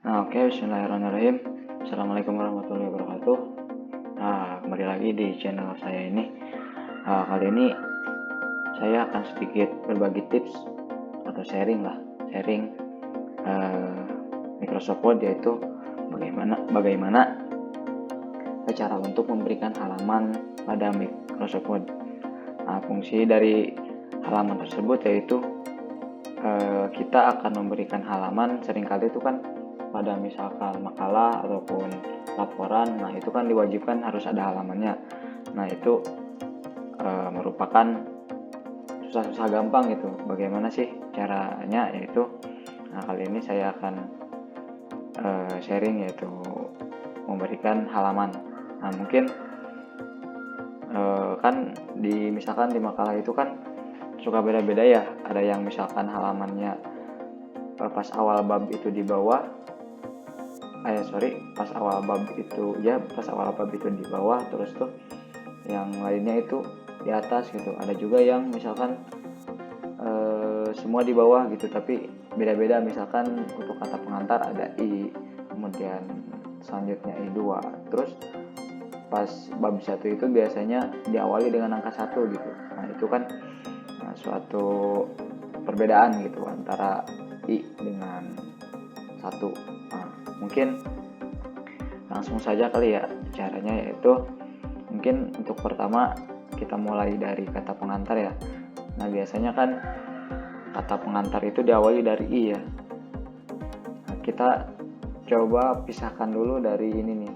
Bismillahirrahmanirrahim. Assalamualaikum warahmatullahi wabarakatuh. Kembali lagi di channel saya ini. Kali ini saya akan sedikit berbagi tips atau sharing Microsoft Word, yaitu bagaimana cara untuk memberikan halaman pada Microsoft Word. Fungsi dari halaman tersebut yaitu kita akan memberikan halaman. Seringkali itu kan pada misalkan makalah ataupun laporan, nah itu kan diwajibkan harus ada halamannya. Nah itu merupakan susah gampang gitu. Bagaimana sih caranya? Yaitu kali ini saya akan sharing, yaitu memberikan halaman. Nah mungkin kan misalkan di makalah itu kan suka beda-beda ya. Ada yang misalkan halamannya pas awal bab itu di bawah, pas awal bab itu di bawah, terus tuh yang lainnya itu di atas gitu. Ada juga yang misalkan semua di bawah gitu, tapi beda-beda. Misalkan untuk kata pengantar ada I, kemudian selanjutnya I2. Terus pas bab 1 itu biasanya diawali dengan angka 1 gitu. Nah itu kan suatu perbedaan gitu antara I dengan 1. Mungkin langsung saja kali ya caranya, yaitu mungkin untuk pertama kita mulai dari kata pengantar ya. Nah biasanya kan kata pengantar itu diawali dari I ya. Nah, kita coba pisahkan dulu dari ini nih.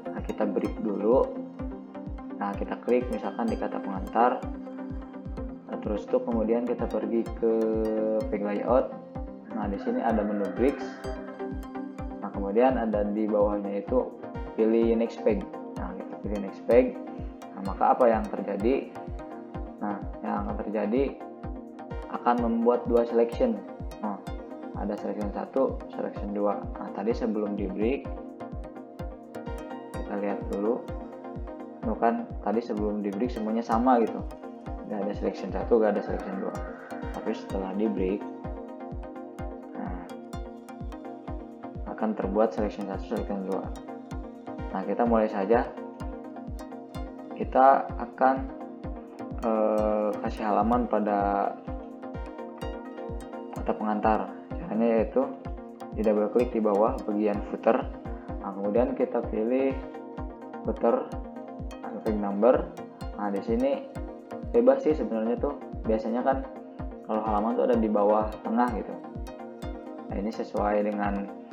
Nah, kita break dulu. Nah, kita klik misalkan di kata pengantar. Nah, terus tuh kemudian kita pergi ke page layout. Nah, di sini ada menu breaks. Nah, kemudian ada di bawahnya itu pilih next page. Nah, kita pilih next page. Nah, maka apa yang terjadi? Nah, yang akan terjadi akan membuat dua selection. Nah, ada selection 1, selection 2. Nah, tadi sebelum di break kita lihat dulu. Nah, kan tadi sebelum di break semuanya sama gitu. Gak ada selection 1, gak ada selection 2. Tapi setelah di break akan terbuat selection 1, selection 2. Nah, kita mulai saja. Kita akan kasih halaman pada kata pengantar. Caranya yaitu di double klik di bawah bagian footer. Nah, kemudian kita pilih footer page number. Nah, di sini bebas sih sebenarnya tuh. Biasanya kan kalau halaman tuh ada di bawah tengah gitu. Nah, ini sesuai dengan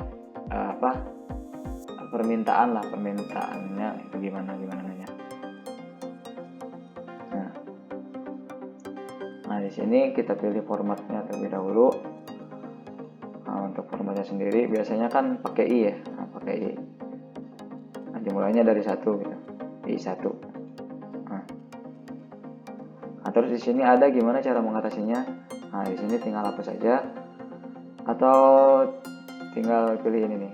permintaannya itu gimana nanya. Nah, di sini kita pilih formatnya terlebih dahulu. Nah, untuk formatnya sendiri biasanya kan pakai I ya. Nah, pakai I. Nah, dimulainya dari 1 gitu. I1. Nah, terus di sini ada gimana cara mengatasinya. Nah, di sini tinggal hapus saja atau tinggal pilih ini nih.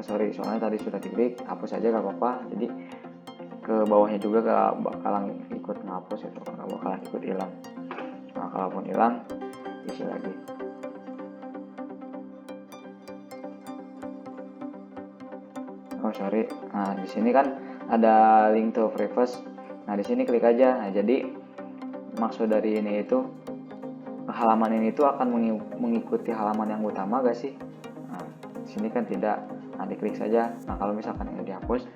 Soalnya tadi sudah diklik, hapus saja gak apa-apa. Jadi ke bawahnya juga gak bakalan ikut ngapus itu, gak bakalan ikut hilang. Nah, kalaupun hilang, isi lagi. Nah, di sini kan ada link to previous. Nah, di sini klik aja. Nah, jadi maksud dari ini itu halaman ini tuh akan mengikuti halaman yang utama gak sih? Nah, di sini kan tidak. Nah, diklik saja. Nah, kalau misalkan ini dihapus,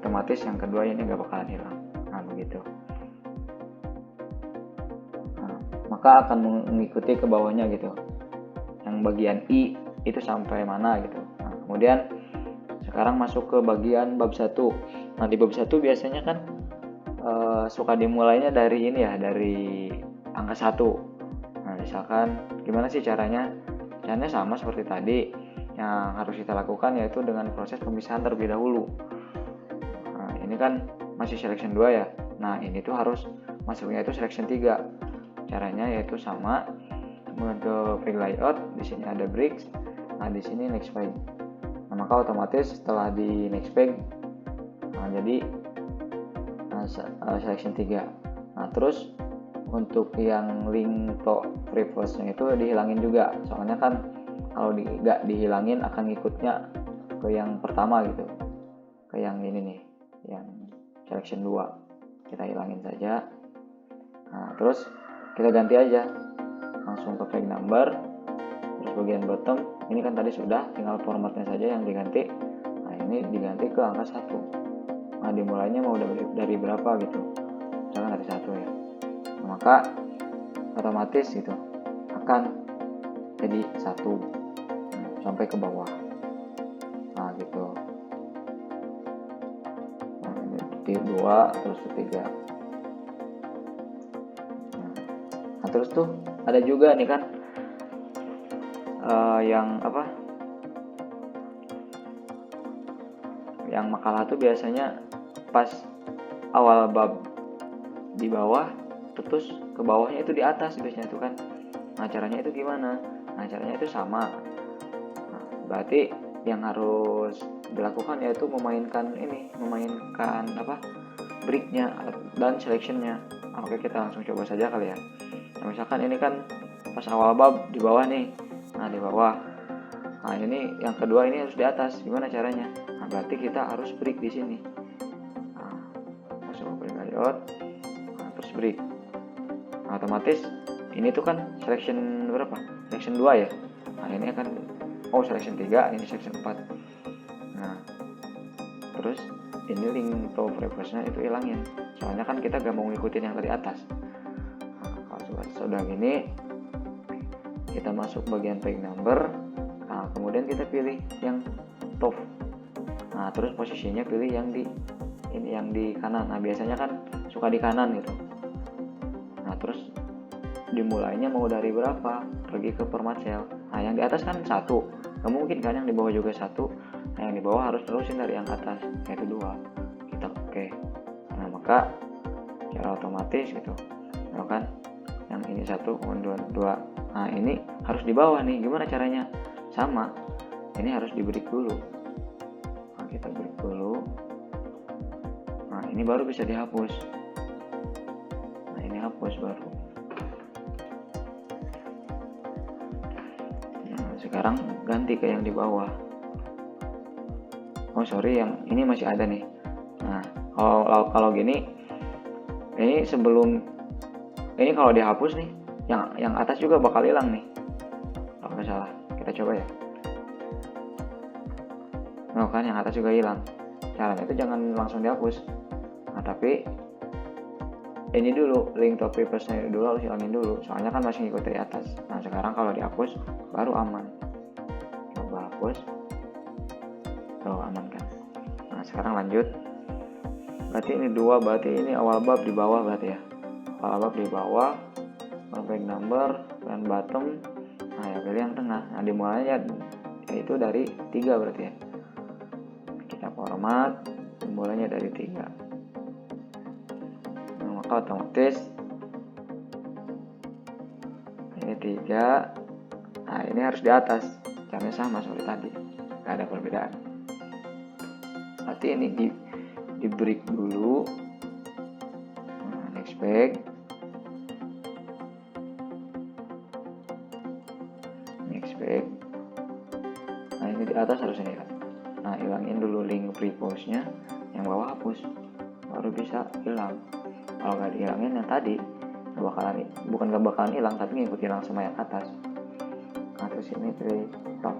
otomatis yang kedua ini gak bakalan hilang. Nah, begitu. Nah, maka akan mengikuti ke bawahnya gitu. Yang bagian I itu sampai mana gitu. Nah, kemudian sekarang masuk ke bagian bab 1. Nah, di bab 1 biasanya kan suka dimulainya dari ini ya, dari angka 1. Nah, misalkan gimana sih caranya? Caranya sama seperti tadi. Yang harus kita lakukan yaitu dengan proses pemisahan terlebih dahulu. Nah, ini kan masih selection 2 ya. Nah, ini tuh harus masuknya itu selection 3. Caranya yaitu sama. Untuk page layout, di sini ada breaks. Nah, di sini next page. Nah, maka otomatis setelah di next page jadi selection 3. Nah, terus untuk yang link to previous-nya itu dihilangin juga. Soalnya kan kalau nggak dihilangin akan ngikutnya ke yang pertama gitu, ke yang ini nih, yang selection 2 kita hilangin saja. Nah terus kita ganti aja langsung ke flag number. Terus bagian bottom ini kan tadi sudah, tinggal formatnya saja yang diganti. Nah ini diganti ke angka 1. Nah dimulainya mau dari berapa gitu, misalkan dari 1 ya. Nah, maka otomatis gitu akan jadi 1 sampai ke bawah. Nah gitu. Nah, ini detik 2 terus detik 3. Nah terus tuh ada juga nih kan yang apa, yang makalah tuh biasanya pas awal bab di bawah terus ke bawahnya itu di atas biasanya tuh kan. Nah caranya itu gimana? Nah caranya itu sama. Nah, berarti yang harus dilakukan yaitu memainkan apa, breaknya dan selectionnya. Nah, oke kita langsung coba saja kali ya. Nah, misalkan ini kan pas awal bab di bawah nih. Nah di bawah. Nah ini yang kedua ini harus di atas. Gimana caranya? Nah berarti kita harus break di sini. Nah, masuk ke layout. Nah, terus break. Nah, otomatis ini tuh kan selection berapa? Selection 2 ya. Nah ini akan selection 3, ini selection 4. Nah terus ini link to previous-nya itu hilangin, soalnya kan kita gak mau ngikutin yang dari atas. Nah, kalau sudah gini kita masuk bagian page number. Nah kemudian kita pilih yang top. Nah terus posisinya pilih yang di ini, yang di kanan. Nah biasanya kan suka di kanan gitu. Nah terus dimulainya mau dari berapa, pergi ke format cell. Nah yang di atas kan 1, gak mungkin kan yang di bawah juga 1. Nah yang di bawah harus terusin dari yang atas, yaitu 2. Kita oke. Nah maka secara otomatis gitu, nah, kan yang ini 1 kemudian 2. Nah ini harus di bawah nih, gimana caranya? Sama, ini harus di break dulu. Nah kita break dulu. Nah ini baru bisa dihapus. Nah ini hapus baru. Sekarang ganti ke yang di bawah. Yang ini masih ada nih. Nah kalau gini, ini sebelum ini kalau dihapus nih, yang atas juga bakal hilang nih kalau nggak salah. Kita coba ya. Nah kan yang atas juga hilang. Caranya itu jangan langsung dihapus. Nah tapi ini dulu, link to previous-nya dulu harus hilangin dulu, soalnya kan masih ngikut dari atas. Nah sekarang kalau dihapus baru aman. Coba hapus, tuh aman kan. Nah sekarang lanjut. Berarti ini 2, berarti ini awal bab di bawah berarti ya. Awal bab di bawah, page number dan bottom. Nah ya pilih yang tengah. Nah dimulainya yaitu dari 3 berarti ya. Kita format, dimulainya dari 3. Nah, maka otomatis ini 3. Nah ini harus di atas, caranya sama seperti tadi, gak ada perbedaan. Berarti ini di break dulu. Nah, next page. Nah ini di atas harusnya ya. Nah hilangin dulu link previous-nya, yang bawah hapus, baru bisa hilang. Kalau nggak dihilangin yang tadi bukan gak bakalan hilang, tapi ngikut hilang sama yang atas. Nah terus ini pilih top.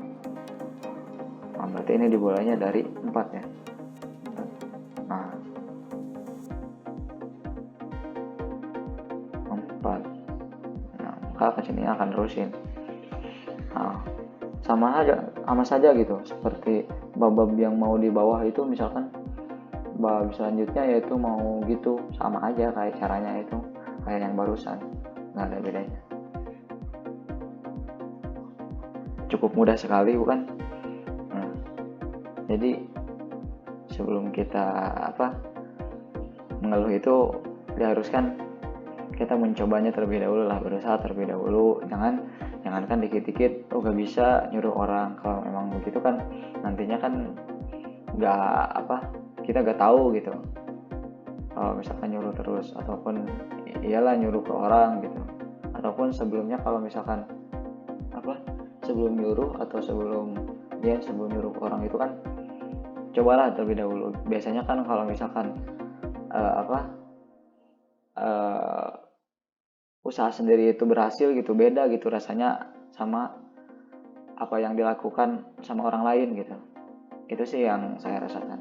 Nah berarti ini dimulainya dari 4 ya. Nah 4. Nah maka kesini akan terusin. Nah sama saja gitu, seperti bab-bab yang mau di bawah itu, misalkan bab selanjutnya yaitu mau gitu, sama aja kayak caranya itu, kayak yang barusan, nggak ada bedanya. Cukup mudah sekali bukan? Nah, jadi sebelum kita mengeluh itu diharuskan kita mencobanya terlebih dahulu lah, berusaha terlebih dahulu. Jangankan dikit-dikit gak bisa nyuruh orang. Kalau memang begitu kan nantinya kan kita gak tahu gitu. Kalau misalkan nyuruh terus, ataupun iyalah nyuruh ke orang gitu, ataupun sebelumnya kalau misalkan sebelum nyuruh atau sebelum nyuruh orang itu kan cobalah terlebih dahulu. Biasanya kan kalau misalkan uh, usaha sendiri itu berhasil gitu, beda gitu rasanya sama apa yang dilakukan sama orang lain gitu. Itu sih yang saya rasakan.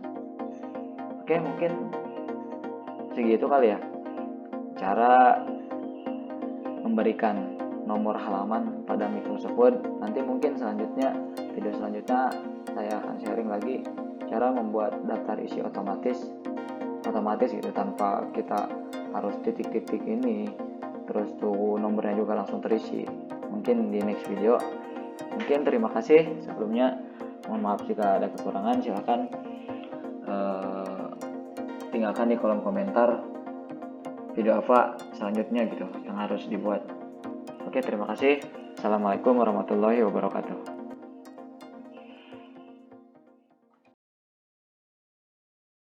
Oke, mungkin segitu kali ya cara memberikan nomor halaman pada Microsoft Word. Nanti mungkin video selanjutnya saya akan sharing lagi cara membuat daftar isi otomatis gitu, tanpa kita harus titik-titik ini, terus tuh nomornya juga langsung terisi. Mungkin di next video. Mungkin terima kasih sebelumnya, mohon maaf jika ada kekurangan. Silahkan tinggalkan di kolom komentar video apa selanjutnya gitu yang harus dibuat. Oke, terima kasih. Assalamualaikum warahmatullahi wabarakatuh.